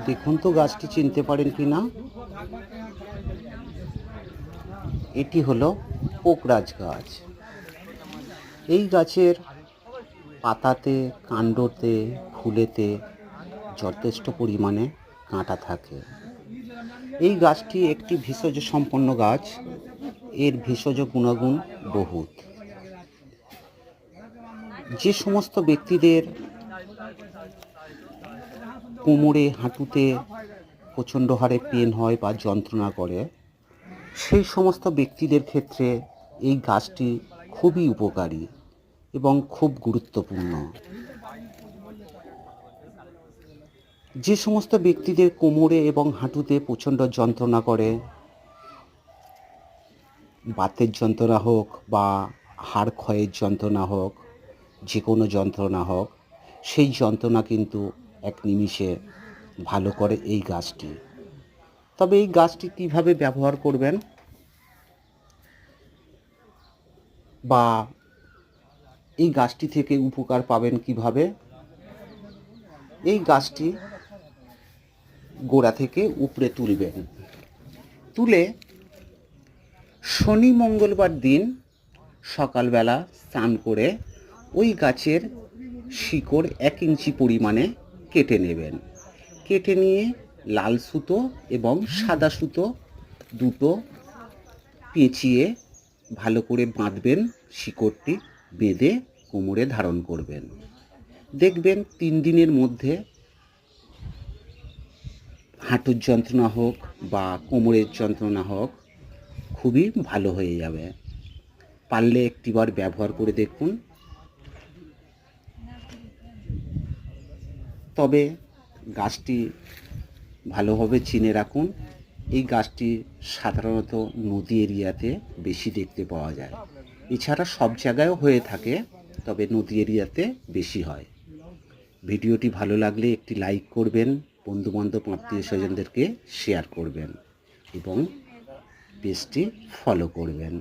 দেখুন তো গাছটি চিনতে পারেন কি না। এটি হলো পোকরাজ গাছ। এই গাছের পাতাতে, কাণ্ডতে, ফুলেতে যথেষ্ট পরিমাণে কাঁটা থাকে। এই গাছটি একটি ভেষজ সম্পন্ন গাছ। এর ভেষজ গুণাগুণ বহুত। যে সমস্ত ব্যক্তিদের কোমরে, হাঁটুতে প্রচণ্ড হারে পেন হয় বা যন্ত্রণা করে, সেই সমস্ত ব্যক্তিদের ক্ষেত্রে এই গাছটি খুবই উপকারী এবং খুব গুরুত্বপূর্ণ। যে সমস্ত ব্যক্তিদের কোমরে এবং হাঁটুতে প্রচণ্ড যন্ত্রণা করে, বাতের যন্ত্রণা হোক বা হাড় ক্ষয়ের যন্ত্রণা হোক, যে কোনো যন্ত্রণা হোক, সেই যন্ত্রণা কিন্তু এক নিমিষে ভালো করে এই গাছটি। তবে এই গাছটি কীভাবে ব্যবহার করবেন বা এই গাছটি থেকে উপকার পাবেন কিভাবে, এই গাছটি গোড়া থেকে উপড়ে তুলবেন। তুলে শনি মঙ্গলবার দিন সকালবেলা স্নান করে ওই গাছের শিকড় 1 ইঞ্চি পরিমাণে কেটে নেবেন। কেটে নিয়ে লাল সুতো এবং সাদা সুতো দুটো পেঁচিয়ে ভালো করে বাঁধবেন। শিকড়টি বেঁধে কোমরে ধারণ করবেন। দেখবেন 3 দিনের মধ্যে হাঁটুর যন্ত্রণা হোক বা কোমরের যন্ত্রণা হোক খুবই ভালো হয়ে যাবে। পারলে একটিবার ব্যবহার করে দেখুন। তবে গাছটি ভালোভাবে চিনে রাখুন। এই গাছটি সাধারণত নদী এরিয়াতে বেশি দেখতে পাওয়া যায়। এছাড়া সব জায়গায়ও হয়ে থাকে, তবে নদী এরিয়াতে বেশি হয়। ভিডিওটি ভালো লাগলে একটি লাইক করবেন, বন্ধুবান্ধব আত্মীয় স্বজনদেরকে শেয়ার করবেন এবং পেজটি ফলো করবেন।